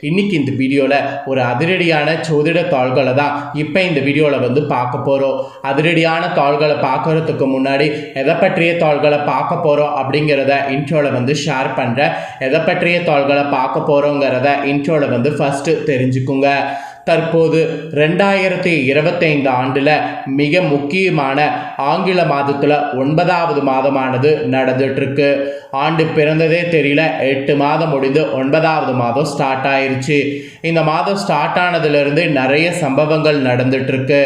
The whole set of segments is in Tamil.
இன்னைக்கு இந்த வீடியோவில் ஒரு அதிரடியான ஜோதிட தாள்களை தான் இப்போ இந்த வீடியோவில் வந்து பார்க்க போகிறோம். அதிரடியான தாள்களை பார்க்கறதுக்கு முன்னாடி எதை பற்றிய தாள்களை பார்க்க போகிறோம் அப்படிங்கிறத இன்ட்ரோவில் வந்து ஷேர் பண்ணுறேன். எதை பற்றிய தாள்களை பார்க்க போகிறோங்கிறத இன்ட்ரோவில் வந்து ஃபஸ்ட்டு தெரிஞ்சுக்குங்க. தற்போது 2025 ஆண்டில் மிக முக்கியமான ஆங்கில மாதத்தில் 9வது மாதமானது நடந்துட்டுருக்கு. ஆண்டு பிறந்ததே தெரியல, 8 மாதம் முடிந்து 9வது மாதம் ஸ்டார்ட் ஆயிருச்சு. இந்த மாதம் ஸ்டார்ட் ஆனதுலேருந்து நிறைய சம்பவங்கள் நடந்துட்டுருக்கு.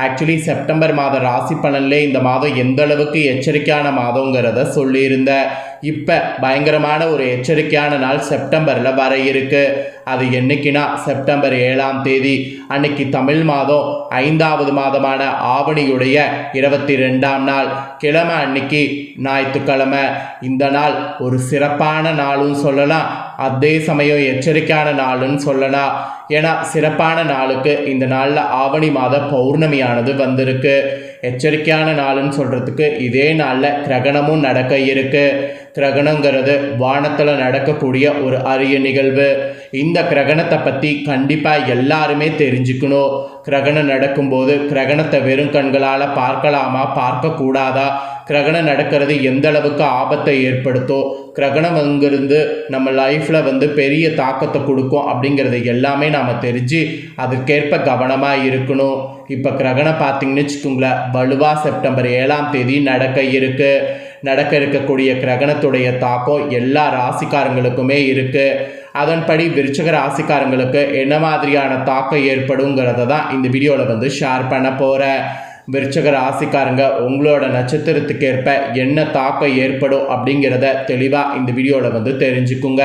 ஆக்சுவலி செப்டம்பர் மாத ராசி பலன்லேயே இந்த மாதம் எந்த அளவுக்கு எச்சரிக்கையான மாதங்கிறத சொல்லியிருந்தேன். இப்போ பயங்கரமான ஒரு எச்சரிக்கையான நாள் செப்டம்பரில் வர இருக்கு. அது என்னைக்குன்னா செப்டம்பர் 7ஆம் தேதி அன்னைக்கு தமிழ் மாதம் 5வது மாதமான ஆவணியுடைய 22ஆம் நாள் கிழமை அன்னைக்கு ஞாயிற்றுக்கிழமை. இந்த நாள் ஒரு சிறப்பான நாளும் சொல்லலாம், அதே சமயம் எச்சரிக்கையான நாளுன்னு சொல்லலாம். ஏன்னா சிறப்பான நாளுக்கு இந்த நாளில் ஆவணி மாத பௌர்ணமியானது வந்திருக்கு. எச்சரிக்கையான நாளுன்னு சொல்கிறதுக்கு இதே நாளில் கிரகணமும் நடக்க இருக்கு. கிரகணங்கிறது வானத்தில் நடக்கக்கூடிய ஒரு அரிய நிகழ்வு. இந்த கிரகணத்தை பற்றி கண்டிப்பாக எல்லாருமே தெரிஞ்சுக்கணும். கிரகணம் நடக்கும்போது கிரகணத்தை வெறும் கண்களால் பார்க்கலாமா, பார்க்கக்கூடாதா, கிரகணம் நடக்கிறது எந்த அளவுக்கு ஆபத்தை ஏற்படுத்தும், கிரகணம் அங்கிருந்து நம்ம லைஃப்பில் வந்து பெரிய தாக்கத்தை கொடுக்கும் அப்படிங்கிறது எல்லாமே நாம் தெரிஞ்சு அதுக்கேற்ப கவனமாக இருக்கணும். இப்போ கிரகணம் பார்த்தீங்கன்னு வச்சுக்கோங்களேன், வலுவாக செப்டம்பர் 7ஆம் தேதி நடக்க இருக்கக்கூடிய கிரகணத்துடைய தாக்கம் எல்லா ராசிக்காரங்களுக்குமே இருக்குது. அதன்படி விருச்சிக ராசிக்காரங்களுக்கு என்ன மாதிரியான தாக்கம் ஏற்படுங்கிறத தான் இந்த வீடியோவில் வந்து ஷேர் பண்ண போகிறேன். விருச்சிக ராசிக்காரங்க உங்களோட நட்சத்திரத்துக்கு ஏற்ப என்ன தாக்கம் ஏற்படும் அப்படிங்கிறத தெளிவாக இந்த வீடியோவில் வந்து தெரிஞ்சுக்குங்க.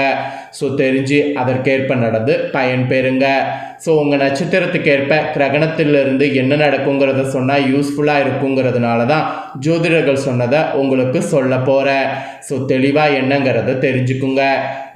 ஸோ தெரிஞ்சு அதற்கேற்ப நடந்து பயன்பெறுங்க. ஸோ உங்கள் நட்சத்திரத்துக்கு ஏற்ப கிரகணத்திலிருந்து என்ன நடக்குங்கிறத சொன்னால் யூஸ்ஃபுல்லாக இருக்குங்கிறதுனால தான் ஜோதிடர்கள் சொன்னதை உங்களுக்கு சொல்ல போகிறேன். ஸோ தெளிவாக என்னங்கிறத தெரிஞ்சுக்குங்க.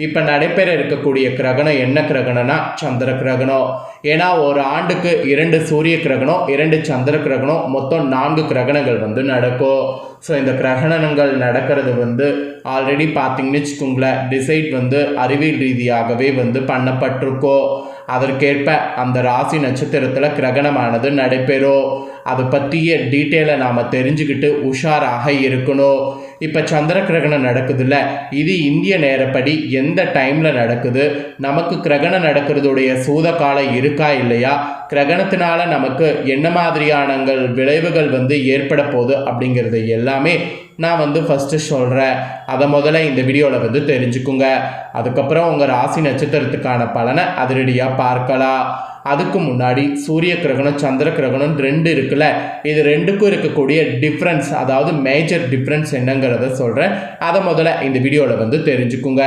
இப்போ நடைபெற இருக்கக்கூடிய கிரகணம் என்ன கிரகணம்னா சந்திர கிரகணம். ஏன்னா ஒரு ஆண்டுக்கு 2 சூரிய கிரகணம், 2 சந்திர கிரகணம், மொத்தம் 4 கிரகணங்கள் வந்து நடக்கும். ஸோ இந்த கிரகணங்கள் நடக்கிறது வந்து ஆல்ரெடி பார்த்தீங்கன்னு வச்சுக்கோங்களேன், டிசைட் வந்து அறிவியல் ரீதியாகவே வந்து பண்ணப்பட்டிருக்கோம். அதற்கேற்ப அந்த ராசி நட்சத்திரத்தில் கிரகணமானது நடைபெறும். அதை பற்றிய டீட்டெயிலை நாம் தெரிஞ்சுக்கிட்டு உஷாராக இருக்கணும். இப்போ சந்திர கிரகணம் நடக்குதுல்ல, இது இந்திய நேரப்படி எந்த டைமில் நடக்குது, நமக்கு கிரகணம் நடக்கிறதுடைய சூத காலம் இருக்கா இல்லையா, கிரகணத்தினால நமக்கு என்ன மாதிரியான விளைவுகள் வந்து ஏற்பட போகுது அப்படிங்கிறது எல்லாமே நான் வந்து ஃபஸ்ட்டு சொல்கிறேன். அதை முதல்ல இந்த வீடியோவில் வந்து தெரிஞ்சுக்குங்க. அதுக்கப்புறம் உங்கள் ராசி நட்சத்திரத்துக்கான பலனை அதிரடியாக பார்க்கலாம். அதுக்கு முன்னாடி சூரிய கிரகணம் சந்திர கிரகணம் 2 இருக்குல்ல, இது 2க்கும் இருக்கக்கூடிய டிஃப்ரென்ஸ், அதாவது மேஜர் டிஃப்ரென்ஸ் என்னங்கிறத சொல்கிறேன். அதை முதல்ல இந்த வீடியோவில் வந்து தெரிஞ்சுக்குங்க.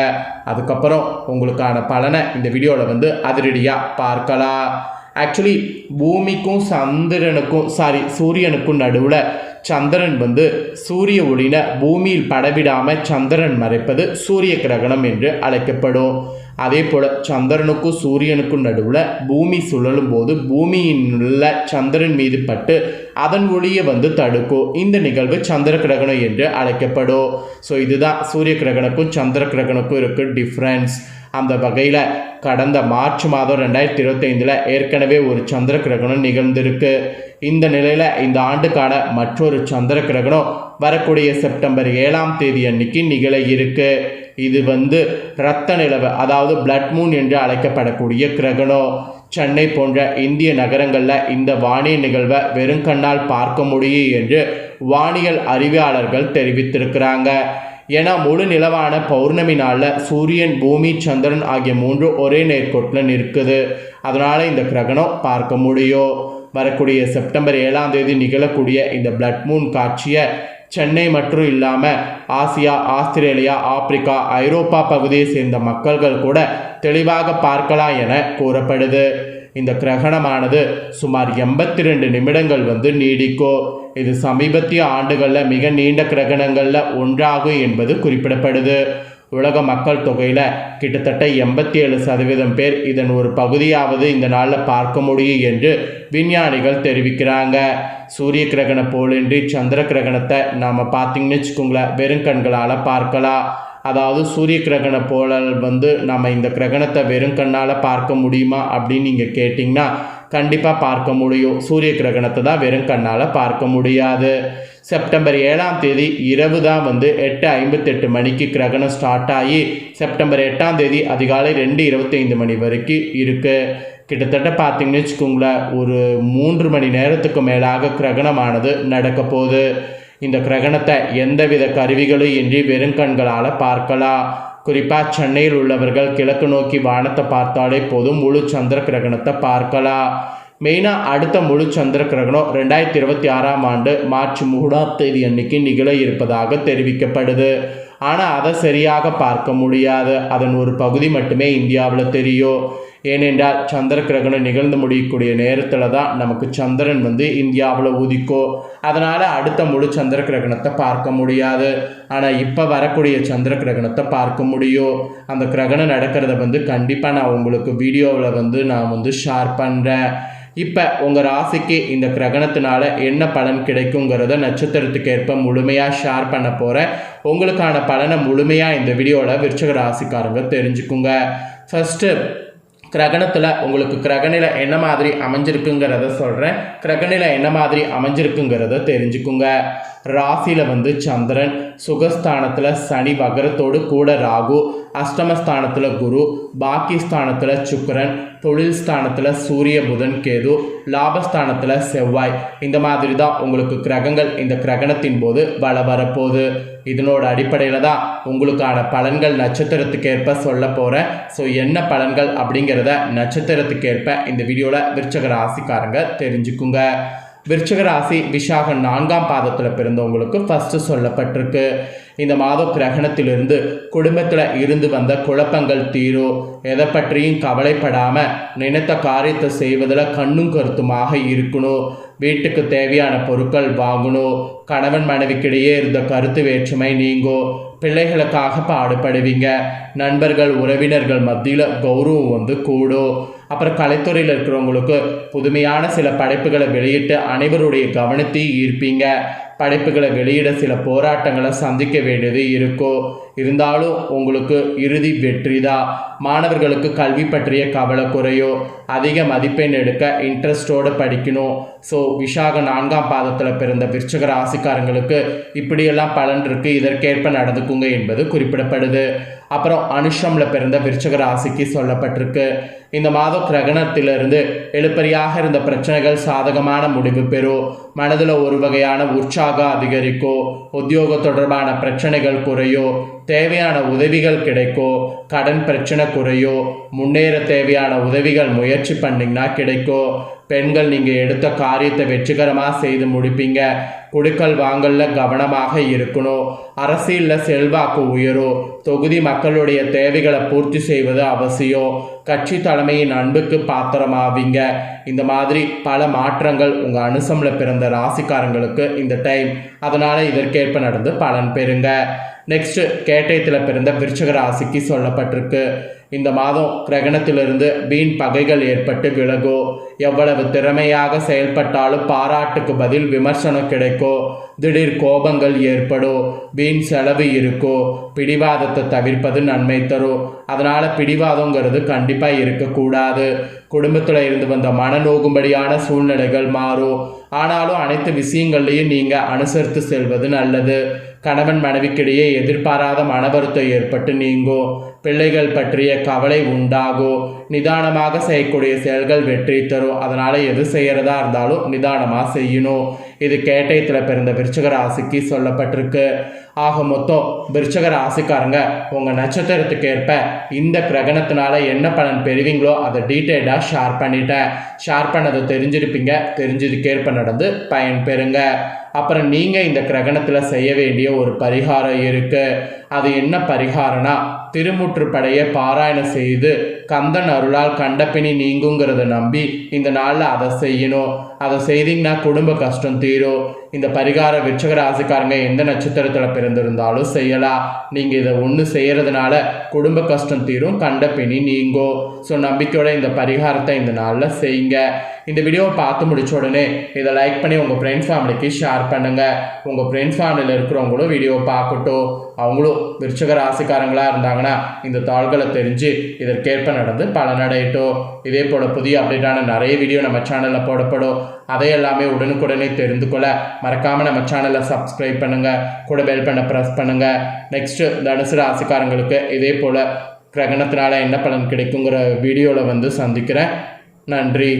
அதுக்கப்புறம் உங்களுக்கான பலனை இந்த வீடியோவில் வந்து அதிரடியாக பார்க்கலாம். ஆக்சுவலி பூமிக்கும் சூரியனுக்கும் நடுவில் சந்திரன் வந்து சூரிய ஒளினை பூமியில் படவிடாமல் சந்திரன் மறைப்பது சூரிய கிரகணம் என்று அழைக்கப்படும். அதே போல் சந்திரனுக்கும் சூரியனுக்கும் நடுவில் பூமி சுழலும் போது பூமியின் உள்ள சந்திரன் மீது பட்டு அதன் ஒளியை வந்து தடுக்கும். இந்த நிகழ்வு சந்திர கிரகணம் என்று அழைக்கப்படும். ஸோ இதுதான் சூரிய கிரகணக்கும் சந்திர கிரகணக்கும் இருக்க டிஃப்ரென்ஸ். அந்த வகையில் கடந்த மார்ச் மாதம் 2025 ஏற்கனவே ஒரு சந்திர கிரகணம் நிகழ்ந்திருக்கு. இந்த நிலையில் இந்த ஆண்டுக்கான மற்றொரு சந்திர கிரகணம் வரக்கூடிய செப்டம்பர் 7ஆம் தேதி அன்னைக்கு நிகழ இருக்கு. இது வந்து இரத்த நிலவு, அதாவது பிளட் மூன் என்று அழைக்கப்படக்கூடிய கிரகணம். சென்னை போன்ற இந்திய நகரங்களில் இந்த வானிய நிகழ்வை வெறும் கண்ணால் பார்க்க முடியும் என்று வானியல் அறிவியலாளர்கள் தெரிவித்திருக்கிறாங்க. ஏன்னா முழு நிலவான பௌர்ணமி நாளில் சூரியன், பூமி, சந்திரன் ஆகிய 3 ஒரே நேர்கோட்டில் நிற்குது. அதனால் இந்த கிரகணம் பார்க்க முடியும். வரக்கூடிய செப்டம்பர் 7ஆம் தேதி நிகழக்கூடிய இந்த பிளட் மூன் காட்சியை சென்னை மற்றும் இல்லாமல் ஆசியா, ஆஸ்திரேலியா, ஆப்பிரிக்கா, ஐரோப்பா பகுதியை சேர்ந்த மக்கள்கள் கூட தெளிவாக பார்க்கலாம் என கூறப்படுது. இந்த கிரகணமானது சுமார் 82 நிமிடங்கள் வந்து நீடிக்கும். இது சமீபத்திய ஆண்டுகளில் மிக நீண்ட கிரகணங்களில் ஒன்றாகும் என்பது குறிப்பிடப்படுது. உலக மக்கள் தொகையில் கிட்டத்தட்ட 87% பேர் இதன் ஒரு பகுதியாவது இந்த நாளில் பார்க்க முடியும் என்று விஞ்ஞானிகள் தெரிவிக்கிறாங்க. சூரிய கிரகணம் போலின்றி சந்திர கிரகணத்தை நாம் பார்த்திங்கன்னு வச்சுக்கோங்களேன், வெறும் கண்களால் பார்க்கலாம். அதாவது சூரிய கிரகண போலல் வந்து நம்ம இந்த கிரகணத்தை வெறும் கண்ணால் பார்க்க முடியுமா அப்படின்னு நீங்கள் கேட்டிங்கன்னா கண்டிப்பாக பார்க்க முடியும். சூரிய கிரகணத்தை தான் வெறும் கண்ணால் பார்க்க முடியாது. செப்டம்பர் 7ஆம் தேதி இரவு தான் வந்து 8:58 மணிக்கு கிரகணம் ஸ்டார்ட் ஆகி செப்டம்பர் 8ஆம் தேதி அதிகாலை 2:25 மணி வரைக்கும் இருக்குது. கிட்டத்தட்ட பார்த்தீங்கன்னு வச்சுக்கோங்களேன், ஒரு 3 மணி நேரத்துக்கு மேலாக கிரகணமானது நடக்க போகுது. இந்த கிரகணத்தை எந்தவித கருவிகளும் இன்றி வெறும் கண்களால் பார்க்கலாம். குறிப்பாக சென்னையில் உள்ளவர்கள் கிழக்கு நோக்கி வானத்தை பார்த்தாலே போதும் முழு சந்திர கிரகணத்தை பார்க்கலாம். மெயினாக அடுத்த முழு சந்திர கிரகணம் 2026ஆம் ஆண்டு மார்ச் 3ஆம் தேதி அன்னைக்கு நிகழ இருப்பதாக தெரிவிக்கப்படுது. ஆனால் அதை சரியாக பார்க்க முடியாது. அதன் ஒரு பகுதி மட்டுமே இந்தியாவில் தெரியும். ஏனென்றால் சந்திர கிரகணம் நிகழ்ந்து முடியக்கூடிய நேரத்தில் தான் நமக்கு சந்திரன் வந்து இந்தியாவில் உதிக்கும். அதனால் அடுத்த முழு சந்திர கிரகணத்தை பார்க்க முடியாது. ஆனால் இப்போ வரக்கூடிய சந்திர கிரகணத்தை பார்க்க முடியும். அந்த கிரகணம் நடக்கிறத வந்து கண்டிப்பாக நான் உங்களுக்கு வீடியோவில் வந்து நான் ஷேர் பண்ணுறேன். இப்போ உங்கள் ராசிக்கு இந்த கிரகணத்தினால என்ன பலன் கிடைக்குங்கிறத நட்சத்திரத்துக்கு ஏற்ப முழுமையாக ஷேர் பண்ண போகிறேன். உங்களுக்கான பலனை முழுமையாக இந்த வீடியோவில் விருச்சிக ராசிக்காரங்க தெரிஞ்சுக்குங்க. ஃபஸ்ட்டு கிரகணத்தில் உங்களுக்கு கிரகநிலை என்ன மாதிரி அமைஞ்சிருக்குங்கிறத சொல்கிறேன். கிரகநிலை என்ன மாதிரி அமைஞ்சிருக்குங்கிறத தெரிஞ்சுக்குங்க. ராசியில் வந்து சந்திரன், சுகஸ்தானத்தில் சனி வகரத்தோடு கூட ராகு, அஷ்டமஸ்தானத்தில் குரு, பாக்கியஸ்தானத்தில் சுக்கிரன், தொழில் ஸ்தானத்தில் சூரிய புதன் கேது, லாபஸ்தானத்தில் செவ்வாய். இந்த மாதிரி தான் உங்களுக்கு கிரகங்கள் இந்த கிரகணத்தின் போது வரப்போகுது. இதனோட அடிப்படையில் தான் உங்களுக்கான பலன்கள் நட்சத்திரத்துக்கு ஏற்ப சொல்ல போகிறேன். ஸோ என்ன பலன்கள் அப்படிங்கிறத நட்சத்திரத்துக்கு ஏற்ப இந்த வீடியோவில் விருச்சிக ராசிக்காரங்க தெரிஞ்சுக்குங்க. விருச்சிக ராசி விசாகம் 4ஆம் பாதத்தில் பிறந்தவங்களுக்கு ஃபஸ்ட்டு சொல்லப்பட்டிருக்கு. இந்த மாத கிரகணத்திலிருந்து குடும்பத்தில் இருந்து வந்த குழப்பங்கள் தீரும். எதை பற்றியும் கவலைப்படாமல் நினைத்த காரியத்தை செய்வதில் கண்ணும் கருத்துமாக இருக்கணும். வீட்டுக்கு தேவையான பொருட்கள் வாங்கணும். கணவன் மனைவிக்கிடையே இருந்த கருத்து வேற்றுமை நீங்கும். பிள்ளைகளுக்காக பாடுபடுவீங்க. நண்பர்கள் உறவினர்கள் மத்தியில் கௌரவம் வந்து கூடும். அப்புறம் கலைத்துறையில் இருக்கிறவங்களுக்கு புதுமையான சில படைப்புகளை வெளியிட்டு அனைவருடைய கவனத்தையும் ஈர்ப்பீங்க. படைப்புகளை வெளியிட சில போராட்டங்களை சந்திக்க வேண்டியது இருக்கும். இருந்தாலும் உங்களுக்கு இறுதி வெற்றி தான். மாணவர்களுக்கு கல்வி பற்றிய கவலை குறையோ. அதிக மதிப்பெண் எடுக்க இன்ட்ரெஸ்டோடு படிக்கணும். ஸோ விசாகம் 4ஆம் பாதத்தில் பிறந்த விருச்சிக ராசிக்காரங்களுக்கு இப்படியெல்லாம் பலன் இருக்குது. இதற்கேற்ப நடந்துக்குங்க என்பது குறிப்பிடப்படுது. அப்புறம் அனுஷமில் பிறந்த விருச்சிக ராசிக்கு சொல்லப்பட்டிருக்கு. இந்த மாத கிரகணத்திலிருந்து எழுப்பறியாக இருந்த பிரச்சனைகள் சாதகமான முடிவு பெறும். மனதில் ஒரு வகையான உற்சாகம் அதிகரிக்கும். உத்தியோக தொடர்பான பிரச்சனைகள் குறையும். தேவையான உதவிகள் கிடைக்கும். கடன் பிரச்சனை குறையும். முன்னேற தேவையான உதவிகள் முயற்சி பண்ணிங்கன்னா கிடைக்கும். பெண்கள் நீங்கள் எடுத்த காரியத்தை வெற்றிகரமாக செய்து முடிப்பீங்க. குடுக்கல் வாங்கலில் கவனமாக இருக்கணும். அரசியலில் செல்வாக்கு உயரும். தொகுதி மக்களுடைய தேவைகளை பூர்த்தி செய்வது அவசியம். கட்சி தலைமையின் அன்புக்கு பாத்திரமாவீங்க. இந்த மாதிரி பல மாற்றங்கள் உங்கள் அனுசமில் பிறந்த ராசிக்காரங்களுக்கு இந்த டைம். அதனால் இதற்கேற்ப நடந்து பலன் பெறுங்க. நெக்ஸ்ட்டு கேட்டயத்தில் பிறந்த விருச்சிக ராசிக்கு சொல்லப்பட்டிருக்கு. இந்த மாதம் கிரகணத்திலிருந்து வீண் பகைகள் ஏற்பட்டு விலகும். எவ்வளவு திறமையாக செயல்பட்டாலும் பாராட்டுக்கு பதில் விமர்சனம் கிடைக்கும். திடீர் கோபங்கள் ஏற்படும். வீண் செலவு இருக்கும். பிடிவாதத்தை தவிர்ப்பது நன்மை தரும். அதனால் பிடிவாதங்கிறது கண்டிப்பாக இருக்கக்கூடாது. குடும்பத்தில் இருந்து வந்த மனநோகும்படியான சூழ்நிலைகள் மாறும். ஆனாலும் அனைத்து விஷயங்கள்லையும் நீங்கள் அனுசரித்து செல்வது நல்லது. கணவன் மனைவிக்கிடையே எதிர்பாராத மனவருத்தம் ஏற்பட்டு நீங்கும். பிள்ளைகள் பற்றிய கவலை உண்டாகும். நிதானமாக செய்யக்கூடிய செயல்கள் வெற்றி தரும். அதனால் எது செய்கிறதா இருந்தாலும் நிதானமாக செய்யணும். இது கேட்டயத்தில் பிறந்த விருச்சிக ராசிக்கு சொல்லப்பட்டிருக்கு. ஆக மொத்தம் விருச்சிக ராசிக்காரங்க உங்கள் நட்சத்திரத்துக்கு ஏற்ப இந்த கிரகணத்தினால என்ன பலன் பெறுவீங்களோ அதை டீட்டெயிலாக ஷேர் பண்ணிட்டேன். ஷேர் பண்ணதை தெரிஞ்சிருப்பீங்க. தெரிஞ்சதுக்கேற்ப நடந்து பயன் பெறுங்க. அப்புறம் நீங்கள் இந்த கிரகணத்தில் செய்ய வேண்டிய ஒரு பரிகாரம் இருக்குது. அது என்ன பரிகாரம்னா, திருமுற்றுப்படையை பாராயணம் செய்து கந்தன் அருளால் கண்டப்பினி நீங்குங்கிறத நம்பி இந்த நாளில் அதை செய்யணும். அதை செய்தீங்கன்னா குடும்ப கஷ்டம் தீரும். இந்த பரிகார விருச்சிக ராசிக்காரங்க எந்த நட்சத்திரத்தில் பிறந்திருந்தாலும் செய்யலாம். நீங்கள் இதை ஒன்று செய்கிறதுனால குடும்ப கஷ்டம் தீரும், கண்ட பிணி நீங்கும். ஸோ நம்பிக்கையோட இந்த பரிகாரத்தை இந்த நாளில் செய்யுங்க. இந்த வீடியோவை பார்த்து முடிச்ச உடனே இதை லைக் பண்ணி உங்கள் ஃப்ரெண்ட்ஸ் ஃபேமிலிக்கு ஷேர் பண்ணுங்கள். உங்கள் ஃப்ரெண்ட்ஸ் ஃபேமிலியில் இருக்கிறவங்களும் வீடியோவை பார்க்கட்டும். அவங்களும் விருச்சிக ராசிக்காரங்களாக இருந்தாங்கன்னா இந்த தாள்களை தெரிஞ்சு இதற்கேற்ப நடந்து பலனடையட்டும். இதே போல் புதிய அப்டேட்டான நிறைய வீடியோ நம்ம சேனலில் போடப்படும். அதை எல்லாமே உடனுக்குடனே தெரிந்து கொள்ள மறக்காமல் நம்ம சேனலை சப்ஸ்கிரைப் பண்ணுங்கள், கூட பெல் பண்ண ப்ரெஸ் பண்ணுங்கள். நெக்ஸ்ட்டு தனுசு ராசிக்காரங்களுக்கு இதே போல் கிரகணத்தினால என்ன பலன் கிடைக்குங்கிற வீடியோவில் வந்து சந்திக்கிறேன். நன்றி.